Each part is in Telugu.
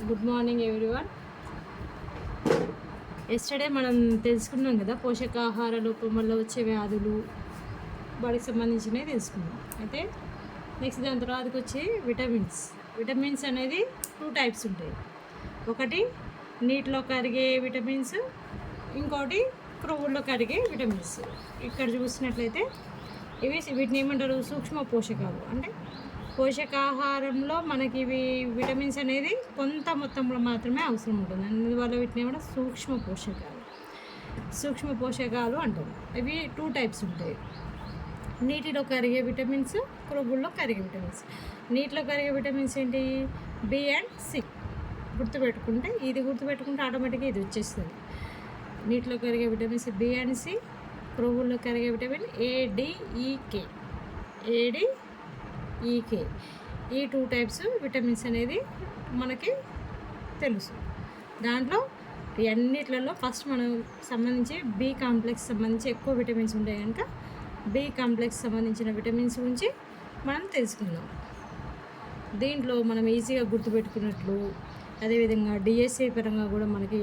Good morning everyone. ఎస్టర్డే మనం తెలుసుకున్నాం కదా, పోషకాహార లోపం వల్ల వచ్చే వ్యాధులు వాటికి సంబంధించినవి తెలుసుకున్నాం. అయితే నెక్స్ట్ దాని తర్వాతకి వచ్చి విటమిన్స్ అనేది 2 టైప్స్ ఉంటాయి. ఒకటి నీటిలో కరిగే విటమిన్స్, ఇంకోటి క్రొవ్వుల్లో కరిగే విటమిన్స్. ఇక్కడ చూసినట్లయితే వీటిని ఏమంటారు? సూక్ష్మ పోషకాలు. అంటే పోషకాహారంలో మనకి ఇవి విటమిన్స్ అనేది కొంత మొత్తంలో మాత్రమే అవసరం ఉంటుంది. అందువల్ల వీటిని ఏమంటే సూక్ష్మ పోషకాలు అంటారు. ఇవి 2 టైప్స్ ఉంటాయి. నీటిలో కరిగే విటమిన్స్, క్రొవ్వుల్లో కరిగే విటమిన్స్. నీటిలో కరిగే విటమిన్స్ ఏంటి? B and C. గుర్తుపెట్టుకుంటే ఆటోమేటిక్గా ఇది వచ్చేస్తుంది. నీటిలో కరిగే విటమిన్స్ బి అండ్ సి, క్రొవ్వుల్లో కరిగే విటమిన్ ఏడిఈకే. ఈ 2 టైప్స్ విటమిన్స్ అనేది మనకి తెలుసు. దాంట్లో అన్నిట్లలో ఫస్ట్ మనం సంబంధించి బి కాంప్లెక్స్ సంబంధించి ఎక్కువ విటమిన్స్ ఉంటాయి కనుక బి కాంప్లెక్స్ సంబంధించిన విటమిన్స్ గురించి మనం తెలుసుకుందాం. దీంట్లో మనం ఈజీగా గుర్తుపెట్టుకున్నట్లు, అదేవిధంగా డిఎస్ఏ పరంగా కూడా మనకి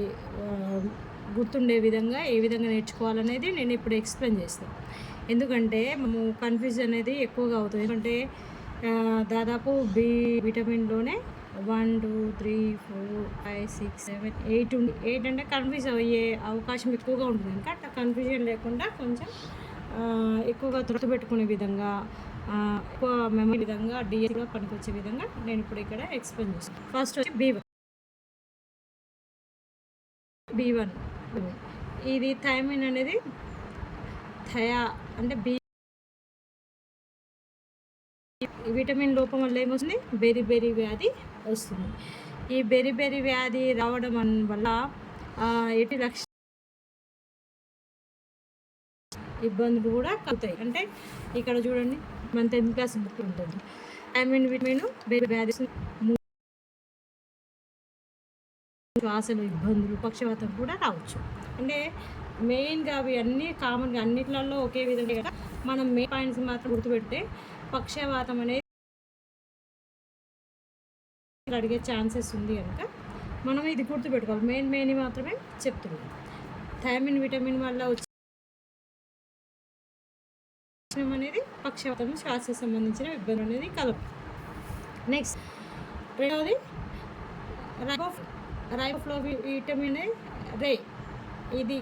గుర్తుండే విధంగా ఏ విధంగా నేర్చుకోవాలనేది నేను ఇప్పుడు ఎక్స్ప్లెయిన్ చేస్తాను. ఎందుకంటే మనము కన్ఫ్యూజన్ అనేది ఎక్కువగా అవుతుంది. ఎందుకంటే దాదాపు బి విటమిన్లోనే 1 2 3 4 5 6 7 8 ఉంది. 8 అంటే కన్ఫ్యూజ్ అయ్యే అవకాశం ఎక్కువగా ఉంటుంది కనుక అట్లా కన్ఫ్యూజన్ లేకుండా కొంచెం ఎక్కువగా గుర్తుపెట్టుకునే విధంగా, ఎక్కువ మెమరీ విధంగా, డిఎస్గా పనికొచ్చే విధంగా నేను ఇప్పుడు ఇక్కడ ఎక్స్ప్లెయిన్ చేస్తాను. ఫస్ట్ వచ్చి B1. ఇది థైమిన్ అనేది అంటే విటమిన్ లోపం వల్ల ఏమొస్తుంది? బెరి వ్యాధి వస్తుంది. ఈ బెరి వ్యాధి రావడం వల్ల ఎట్టి ఇబ్బందులు కూడా కలుగుతాయి. అంటే ఇక్కడ చూడండి, మన 10th క్లాస్ బుక్ ఉంటుంది. విటమిన్ బెరి వ్యాధి, శ్వాసలు ఇబ్బందులు, పక్షవాతం కూడా రావచ్చు. అంటే మెయిన్గా అవి అన్నీ కామన్గా అన్నిట్లలో ఒకే విధంగా కదా. మనం మెయిన్ పాయింట్స్ మాత్రం గుర్తుపెడితే పక్షవాతం అనేది అడిగే ఛాన్సెస్ ఉంది కనుక మనం ఇది గుర్తుపెట్టుకోవాలి. మెయిన్ మాత్రమే చెప్తున్నాం. థైమిన్ విటమిన్ వల్ల వచ్చే అనేది పక్షవాతం, శ్వాసకు సంబంధించిన ఇబ్బంది అనేది కలదు. నెక్స్ట్ రెండవది రైబోఫ్లావిన్ రే. ఇది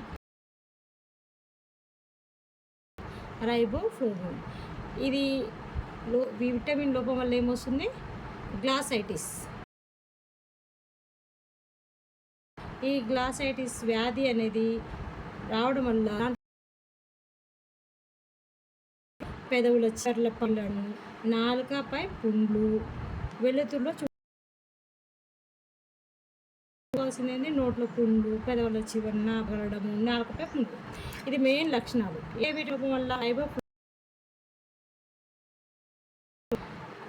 రైబోఫ్లావిన్. ఇది విటమిన్ లోపం వల్ల ఏమొస్తుంది? గ్లాసైటిస్. ఈ గ్లాసైటిస్ వ్యాధి అనేది రావడం వల్ల పెదవుల చర్ల పళ్ళను, నాలుకపై పుండ్లు, వెలుతురులో చూడాల్సింది నోట్లో పుండ్లు, పెదవుల చివరన గలడము, నాలుకపై పుండ్లు. ఇది మెయిన్ లక్షణాలు. ఏ విటమిన్ వల్ల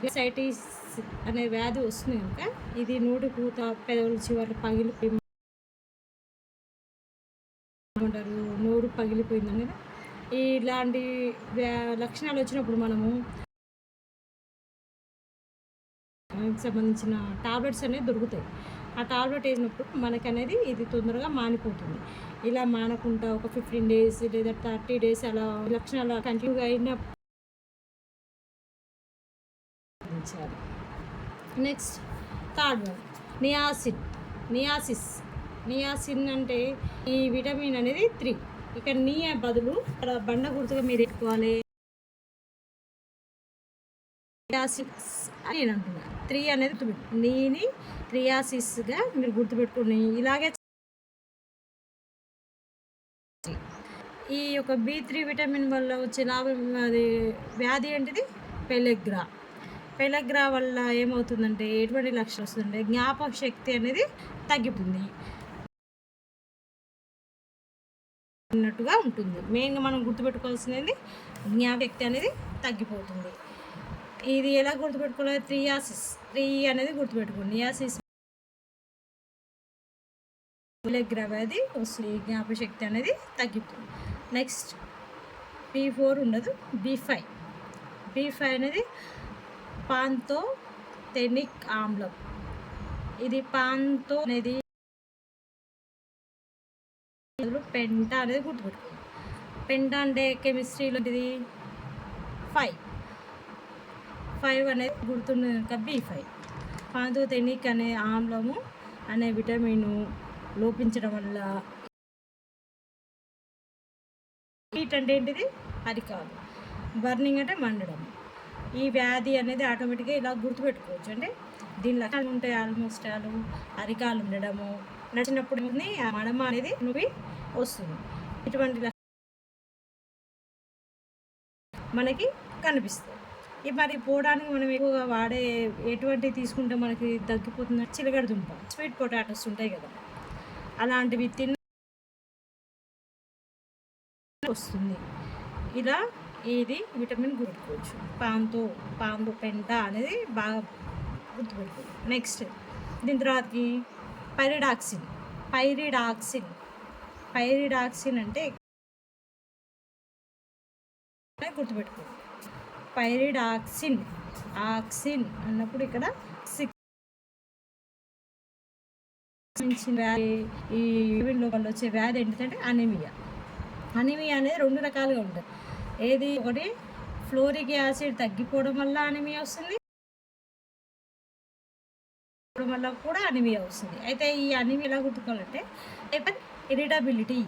గ్లాసైటిస్ అనే వ్యాధి వస్తుంది కనుక ఇది నోటి పూత, పెదవుల చివరి పగిలిపోయి నోరు పగిలిపోయిందని కదా. ఇలాంటి లక్షణాలు వచ్చినప్పుడు మనము సంబంధించిన టాబ్లెట్స్ అనేవి దొరుకుతాయి. ఆ టాబ్లెట్ వేసినప్పుడు మనకు అనేది ఇది తొందరగా మానిపోతుంది. ఇలా మానకుండా ఒక 15 days లేదా 30 days అలా లక్షణాలు కంటిన్యూగా అయిన. నెక్స్ట్ థర్డ్ వన్ నియాసిన్ అంటే ఈ విటమిన్ అనేది 3. ఇక్కడ నీ బదులు ఇక్కడ బండ గుర్తుగా మీరు పెట్టుకోవాలి. అని నేను అంటున్నాను. 3 అనేది నీని త్రియాసిస్గా మీరు గుర్తుపెట్టుకుని ఇలాగే. ఈ యొక్క B3 విటమిన్ వల్ల వచ్చే లాభం, అది వ్యాధి ఏంటిది? పెలెగ్రా వల్ల ఏమవుతుందంటే ఎటువంటి లక్షణాలు వస్తుందంటే జ్ఞాపక శక్తి అనేది తగ్గిపోతుంది అన్నట్టుగా ఉంటుంది. మెయిన్గా మనం గుర్తుపెట్టుకోవాల్సినది జ్ఞాపక శక్తి అనేది తగ్గిపోతుంది. ఇది ఎలా గుర్తుపెట్టుకోవాలి? 3 అనేది గుర్తుపెట్టుకోండి. నియాసిస్ పెలెగ్రా వ్యాధి వస్తుంది, జ్ఞాపక శక్తి అనేది తగ్గిపోతుంది. నెక్స్ట్ B4 ఉండదు, B5 అనేది పాంతోథెనిక్ ఆమ్లం. ఇది పాన్తో అనేది పెంట అనేది గుర్తుపెట్టుకోండి. పెంట అంటే కెమిస్ట్రీలో ఇది 5 అనేది గుర్తుండే కనుక B5. పాంతోథెనిక్ అనే ఆమ్లము అనే విటమిన్ లోపించడం వల్ల హీట్ అంటే ఏంటిది అరికాలు, బర్నింగ్ అంటే మండడం. ఈ వ్యాధి అనేది ఆటోమేటిక్గా ఇలా గుర్తుపెట్టుకోవచ్చు. అంటే దీని లక్షణాలు ఉంటాయి. ఆల్మోస్ట్ అరికాలు ఉండడము, నడిచినప్పుడు మడమ అనేది నొప్పి వస్తుంది. ఇటువంటి మనకి కనిపిస్తాయి. మరి పోవడానికి మనం ఎక్కువగా వాడే ఎటువంటి తీసుకుంటే మనకి తగ్గిపోతుంది, చిలకడ దుంప, స్వీట్ పొటాటోస్ ఉంటాయి కదా, అలాంటివి తిన్న వస్తుంది. ఇలా ఇది విటమిన్ గుర్తుకోవచ్చు. పాంతో పెంట అనేది బాగా గుర్తుపెట్టుకోవచ్చు. నెక్స్ట్ దీని తర్వాతకి పైరిడాక్సిన్ అంటే గుర్తుపెట్టుకోండి. పైరిడాక్సిన్ అన్నప్పుడు ఇక్కడ ఈ లోపల వచ్చే వ్యాధి ఏంటంటే అనీమియా అనేది 2 రకాలుగా ఉంటుంది. ఏది ఒకటి ఫ్లోరిక్ యాసిడ్ తగ్గిపోవడం వల్ల అనీమియా వస్తుంది, వల్ల కూడా అనీమియా వస్తుంది. అయితే ఈ అనీమియా ఎలా గుర్తుకోవాలంటే హైపర్ ఇరిటబిలిటీ.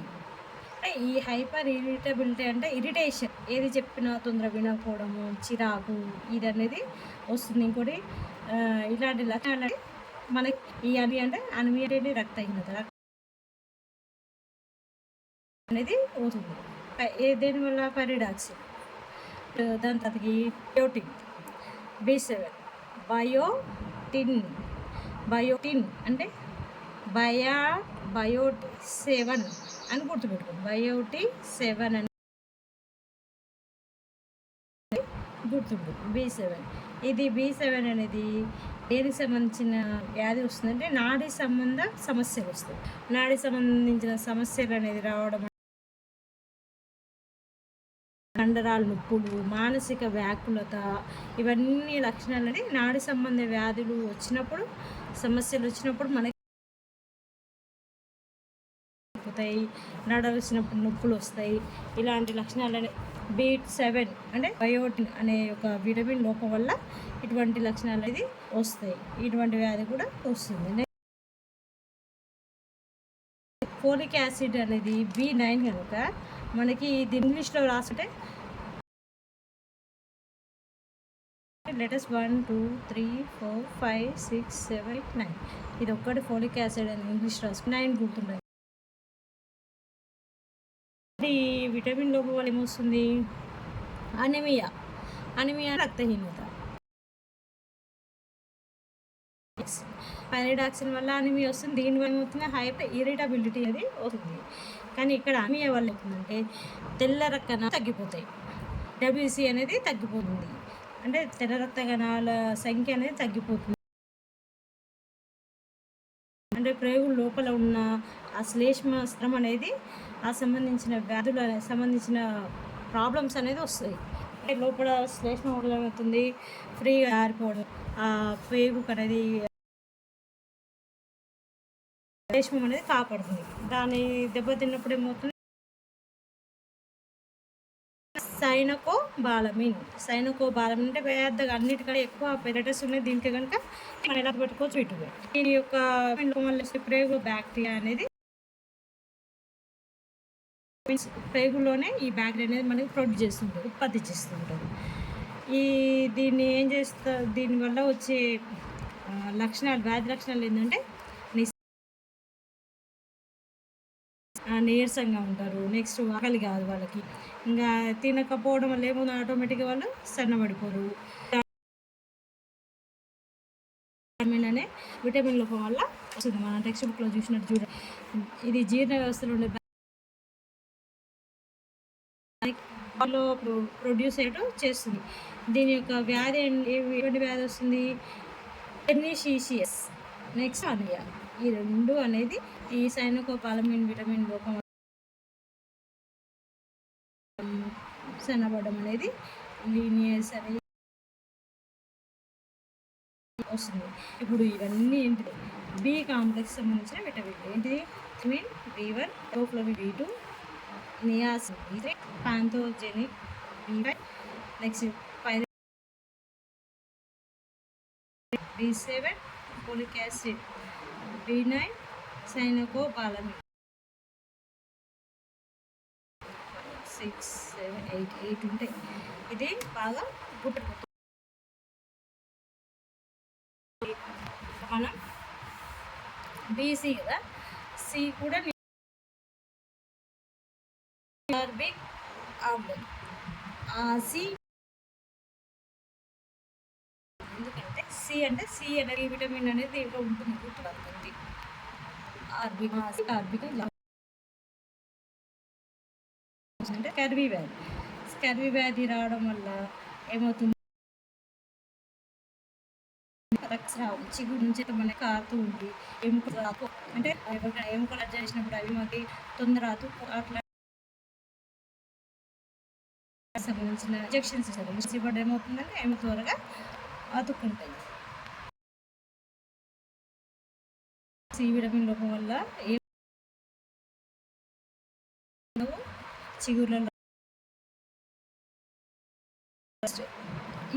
ఈ హైపర్ ఇరిటబిలిటీ అంటే ఇరిటేషన్, ఏది చెప్పినా తొందర వినకపోవడము, చిరాకు, ఇది అనేది వస్తుంది. ఇంకోటి ఇలాంటి లక్షణాలు మనకి ఈ అనీమియా అంటే రక్తహీనత అనేది అవుతుంది. దేనివల్ల పైరిడాక్సిన్. దాని తర్వాతకి బయోటిన్, B7, బయోటిన్ అంటే బయోటి7 అని గుర్తుపెట్టుకోండి. బయోటి7 అని గుర్తుంటుంది. B7 ఇది B7 అనేది దేనికి సంబంధించిన వ్యాధి వస్తుందంటే నాడీ సంబంధ సమస్యలు వస్తాయి. నాడీ సంబంధించిన సమస్యలు అనేది రావడం, కండరాల నొప్పులు, మానసిక వ్యాకులత, ఇవన్నీ లక్షణాలని నాడీ సంబంధ వ్యాధులు వచ్చినప్పుడు, సమస్యలు వచ్చినప్పుడు మనకి పోతాయి. నడవలసినప్పుడు నొప్పులు వస్తాయి. ఇలాంటి లక్షణాలని B7 అంటే బయోటిన్ అనే ఒక విటమిన్ లోపం వల్ల ఇటువంటి లక్షణాలు అనేది వస్తాయి. ఇటువంటి వ్యాధి కూడా వస్తుంది. ఫోలిక్ యాసిడ్ అనేది B9 కనుక మనకి ఇది ఇంగ్లీష్లో రాసుంటే లెటర్స్ 1 2 3 4 5 6 7 9 ఇది ఒక్కటి ఫోలిక్ యాసిడ్ అని ఇంగ్లీష్ రాసుకుని 9 గుర్తుంటాయి. అది విటమిన్ లోపం వల్ల ఏమొస్తుంది, అనీమియా రక్తహీనత. పైరిడాక్సిన్ వల్ల అనీమియా వస్తుంది. దీనివల్ల ఏమవుతుంది, హైపర్ ఇరిటబిలిటీ అనేది వస్తుంది. కానీ ఇక్కడ అనీమియా వల్ల అవుతుందంటే తెల్ల రక్త కణాలు తగ్గిపోతాయి, WBC అనేది తగ్గిపోతుంది. అంటే తెల్ల రక్త కణాల సంఖ్య అనేది తగ్గిపోతుంది. అంటే ప్రేగుల లోపల ఉన్న ఆ శ్లేష్మాస్త్రం అనేది ఆ సంబంధించిన వ్యాధుల సంబంధించిన ప్రాబ్లమ్స్ అనేది వస్తాయి. అంటే లోపల శ్లేష్మం అవుతుంది, ఫ్రీగా ఆరిపోవడం, ఆ ప్రేగు అనేది శ్లేష్మం అనేది కాపాడుతుంది. దాన్ని దెబ్బతిన్నప్పుడు ఏమవుతుంది, సైనకోబాలమిన్ అంటే పెద్దగా అన్నిటికంటే ఎక్కువ పెరటస్ ఉన్నాయి. దీనికి కనుక మనం ఎలా పెట్టుకోవచ్చు, ఇటుగా దీని యొక్క ప్రేగు బ్యాక్టీరియా అనేది ప్రేగులోనే ఈ బ్యాక్టీరియా అనేది మనకి ప్రొడ్యూస్ చేస్తుంటుంది, ఉత్పత్తి చేస్తుంటుంది. దీన్ని ఏం దీనివల్ల వచ్చే వ్యాధి లక్షణాలు ఏంటంటే నీరసంగా ఉంటారు. నెక్స్ట్ ఆకలి కాదు వాళ్ళకి, ఇంకా తినకపోవడం వల్ల ఏమో ఆటోమేటిక్గా వాళ్ళు సన్నబడిపోరు. అనే విటమిన్ లోపం వల్ల వస్తుంది. మన టెక్స్ట్ బుక్లో చూసినట్టు చూడండి, ఇది జీర్ణ వ్యవస్థలో ఉండే ప్రొడ్యూస్ అయ్యటం చేస్తుంది. దీని యొక్క వ్యాధి ఎటువంటి వ్యాధి వస్తుంది, పెర్నిషియస్, నెక్స్ట్ అనీమియా. ఈ రెండు అనేది ఈ సైనకోబాలమిన్ విటమిన్ లోపం సన్నబడడం అనేది లీనియస్ అనేది వస్తుంది. ఇప్పుడు ఇవన్నీ ఏంటి, బి కాంప్లెక్స్ సంబంధించిన విటమిన్ ఏంటిది? Vitamin B1, థయోఫ్లోవిన్ B2, niacin B3, పాంథోజెనిక్ B5, next B7, folic acid B9, cyanocobalamin 6, 7, 8 ఉంటాయి. ఇది బాగా గుర్తుపెట్టుకో. మనం బీసీ కదా, సి కూడా కార్బిక్ ఆమ్లం. సి ఎందుకంటే సి అనేది విటమిన్ అనేది దీంట్లో ఉంటుంది, గుర్తుపడుతుంది. కార్బిక్ అంటే స్కర్వీ వ్యాధి రావడం వల్ల ఏమవుతుంది? రక్తస్రావం చిగురు నుంచి మనకి కారుతూ ఉంది. ఎముకలు అంటే ఎముకలు అడ్జస్ట్ చేసినప్పుడు అవి మనకి తొందర అట్లా సంబంధించిన ఇంజెక్షన్స్ ఇవ్వడం ఏమవుతుందంటే ఏమి త్వరగా అతుక్కుంటాయి. సి విటమిన్ లోపం వల్ల చిగుర్లలో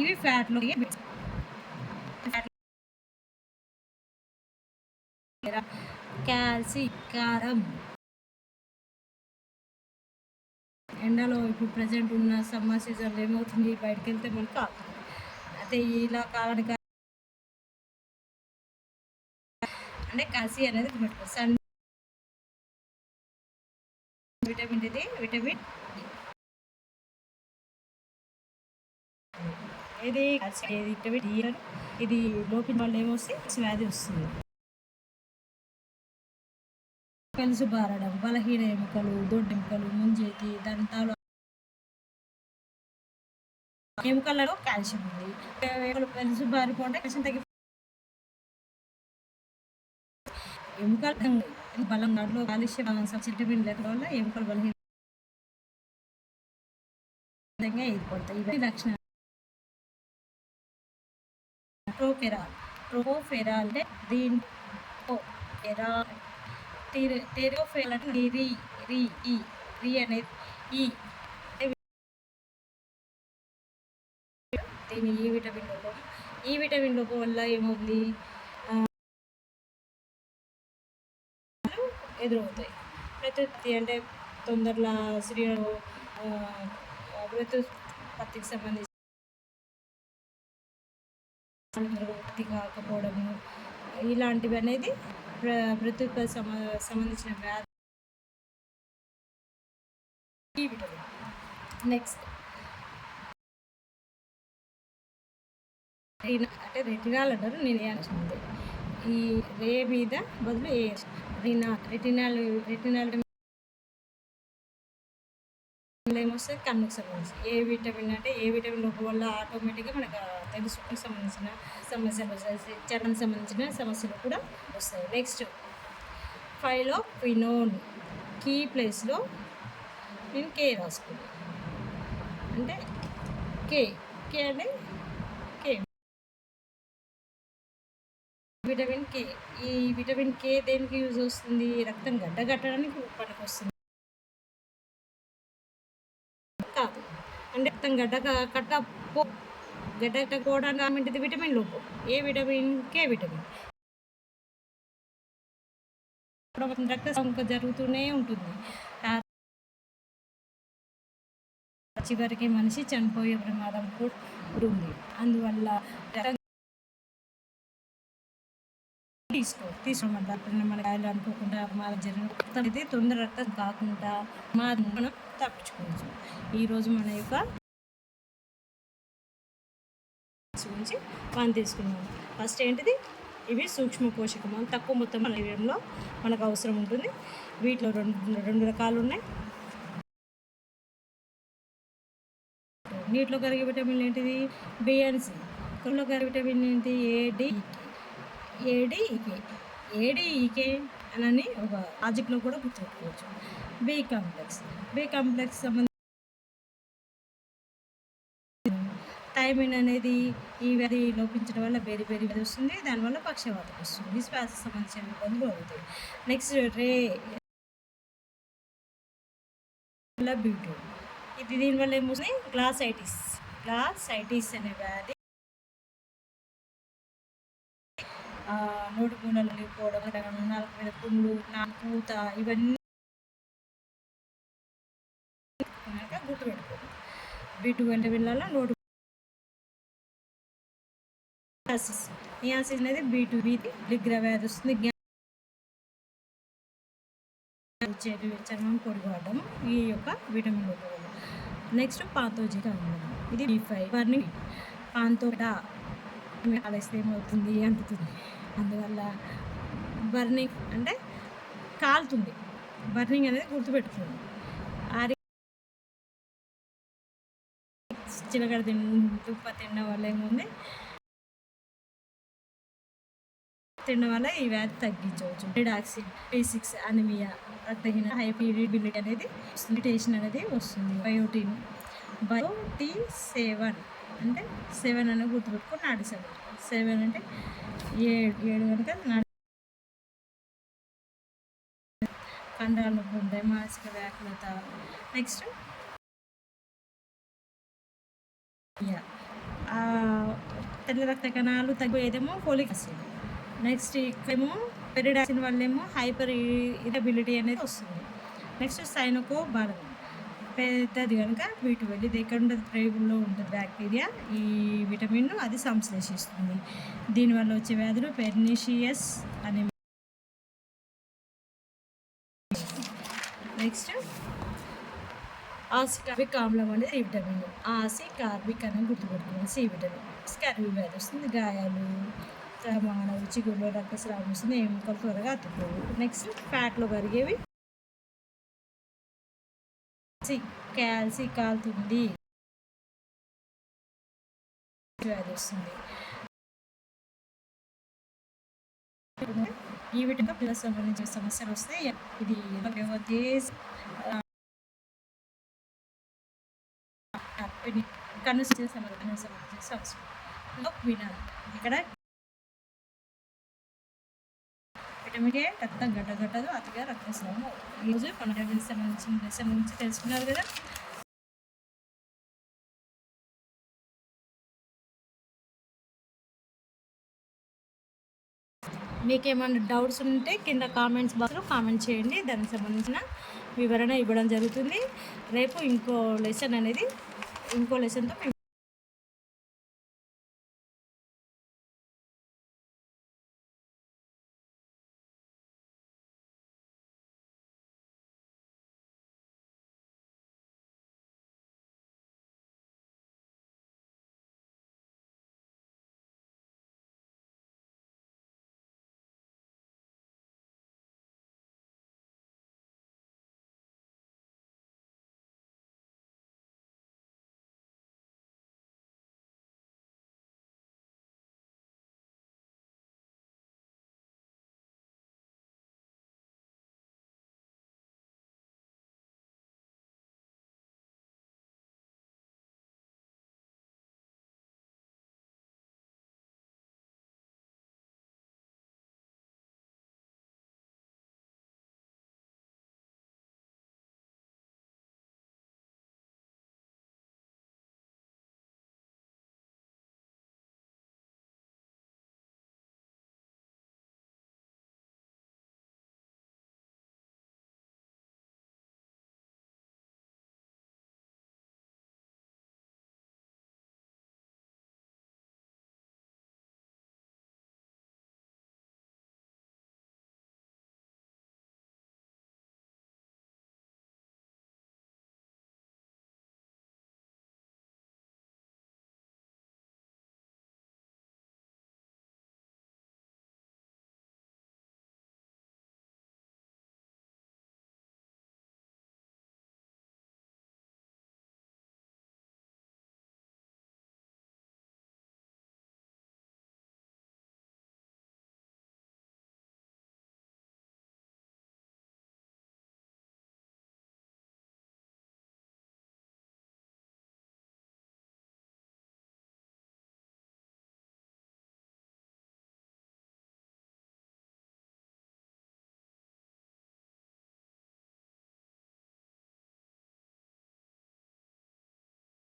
ఇవి ఫ్యాట్లో కారం. ఎండలో ఇప్పుడు ప్రజెంట్ ఉన్న సమ్మర్ సీజన్లో ఏమవుతుంది? బయటకు వెళ్తే మనకు కాలుతుంది. అయితే ఇలా కాలానికి అంటే కాసి అనేది పెట్టుకోవచ్చు. సన్ విటమిన్ ఇది విటమిన్ ఇది విటమిన్ డి. ఇది లోపల వల్ల ఏమొస్తే వ్యాధి వస్తుంది. పెలుసు బారడం, బలహీన ఎముకలు, దొడ్డెముకలు, ముంజేతి, దంతాలు, ఎముకలలో కాల్షియం ఉంది. పెలుసు బారిపోతే కాల్షియం తగ్గి ఎముకలు బలం దాంట్లో కాల్షియం విటమిన్ లేక వల్ల ఎముకలు బలహీనంగా ఏర్పడతాయి. ఇవన్నీ లక్షణాలు. ట్రోఫెరాల్ అంటే టెరోఫెరాల్ అంటే రీ అనేది దీని ఈ విటమిన్ లోపం వల్ల ఏమవుతుంది? ఎదురవుతాయి. ప్రతి అంటే తొందరలో స్త్రీలు ప్రతికి సంబంధించి కాకపోవడము ఇలాంటివి అనేది ప్రతికి సంబంధించిన వ్యాధి. విటమిన్ నెక్స్ట్ అంటే రెటినాల్ అంటారు. నేను ఏమంటుంది ఈ రే మీద బదులు రెటినాల్ ఏమొస్తే కన్నుకు సంబంధించి ఏ విటమిన్ అంటే ఏ విటమిన్ లోపం వల్ల ఆటోమేటిక్గా మనకు తెలుసు సంబంధించిన సమస్యలు వస్తాయి. చర్మం సంబంధించిన సమస్యలు కూడా వస్తాయి. నెక్స్ట్ ఫైలోక్వినోన్ కీ ప్లేస్లో నేను కే రాసుకున్నాను. అంటే కే అంటే విటమిన్ కే. ఈ విటమిన్ కే దేనికి యూజ్ వస్తుంది? రక్తం గడ్డగట్టడానికి పనికి వస్తుంది కాదు. అంటే రక్తం గడ్డకట్టకపోవడానికి కామెంటిది విటమిన్ లోపం. ఏ విటమిన్? కే విటమిన్. రక్తస్రావం జరుగుతూనే ఉంటుంది. చివరికి మనిషి చనిపోయే ప్రమాదం కూడా ఉంది. అందువల్ల తీసుకోమంటారు. మన గాయాలు అనుకోకుండా ప్రమాదం జరిగిన తొందర రక్తం కాకుండా మనం తప్పించుకోవచ్చు. ఈరోజు మన యొక్క గురించి మనం తీసుకున్నాము. ఫస్ట్ ఏంటిది? ఇవి సూక్ష్మ పోషకం తక్కువ మొత్తం శరీరంలో మనకు అవసరం ఉంటుంది. వీటిలో రెండు రకాలు ఉన్నాయి. నీటిలో కరిగే విటమిన్ ఏంటిది? B and C. కళ్ళలో కరిగే విటమిన్ ఏంటి? ఏడీఈకే అని ఒక లాజిక్లో కూడా గుర్తుపెట్టుకోవచ్చు. బి కాంప్లెక్స్ సంబంధించి థైమిన్ అనేది ఈ వ్యాధి లోపించడం వల్ల బేరి వ్యాధి వస్తుంది, దానివల్ల పక్షవాతం వస్తుంది, శ్వాస సంబంధించిన ఇబ్బందులు అవుతాయి. నెక్స్ట్ బీటు, ఇది దీనివల్ల ఏమవుతుంది, గ్లాసైటిస్ అనే వ్యాధి, నోటి మూలలు లేకపోవడం, నాలుగు మీద పుండ్లు, పూత, ఇవన్నీ గుర్తుపెట్టుకోండి. బీటు వెంట వెళ్ళాల. నోటి నియాసిస్ అనేది బీటు లిగ్ర వ్యాధి వస్తుంది, చర్మం పొడిగాడడం ఈ యొక్క విటమిన్ వల్ల. నెక్స్ట్ పాంతోజిక అమ్మడం, ఇది B5 బర్నింగ్. పాంతోటా ఆలస్యం ఏమవుతుంది, అంటుతుంది, అందువల్ల బర్నింగ్ అంటే కాలుతుంది. బర్నింగ్ అనేది గుర్తుపెట్టుకోండి. చిలకడ దుప్ప తినడం వల్ల ఏముంది, తినడం వల్ల ఈ వ్యాధి తగ్గించవచ్చు. రిడాక్సిన్, B6 అనిమియా, రక్తహీన, హైపీరిబిలిటీ అనేది ఇరిటేషన్ అనేది వస్తుంది. బయోటిన్, T7 అంటే 7 అనేది గుర్తుపెట్టుకొని, నాడి 7 అంటే 7 కనుక కండరాల నొప్పి ఉంటాయి, మానసిక వ్యాకులత. నెక్స్ట్ తెల్ల రక్త కణాలు తగ్గిపోయేదేమో ఫోలిక్ యాసిడ్. నెక్స్ట్ ఇక్కడేమో పెరిడాక్సిన్ వల్ల ఏమో హైపర్ ఇరబిలిటీ అనేది వస్తుంది. నెక్స్ట్ సైనోకోబాలం, పెద్దది కనుక B12, ఇది ఎక్కడ ఉంటుంది, ప్రేగుల్లో ఉంటుంది బ్యాక్టీరియా, ఈ విటమిన్ అది సంశ్లేషిస్తుంది. దీనివల్ల వచ్చే వ్యాధులు పెర్నిషియస్ అనే. నెక్స్ట్ ఆసికార్బిక్ ఆమ్లం అనేది ఈ విటమిన్, ఆసికార్బిక్ అనేది గుర్తుపెట్టుకోండి, C విటమిన్. స్కర్వీ వ్యాధి వస్తుంది, గాయాలు, మానవు చిగురులో రక్తస్రావం వస్తుంది, ఎముకలు త్వరగా అతుక్కోవు. నెక్స్ట్ ఫ్యాట్లో కరిగేవి, క్యాల్సి కాలుతుంది, వ్యాధి వస్తుంది. ఈ విటమిన్ ప్లస్ సంబంధించిన సమస్యలు వస్తాయి. ఇది కన్ను సంబంధించిన సమస్య వినాలి. ఇక్కడ విటమిన్ ఏ రక్తం గడ్డగట్టదు, అతిగా రక్తస్రావం. ఈరోజు విటమిన్ సంబంధించిన లెసన్ గురించి తెలుసుకున్నారు కదా. మీకేమైనా డౌట్స్ ఉంటే కింద కామెంట్స్ బాక్స్లో కామెంట్ చేయండి, దానికి సంబంధించిన వివరణ ఇవ్వడం జరుగుతుంది. రేపు ఇంకో లెసన్తో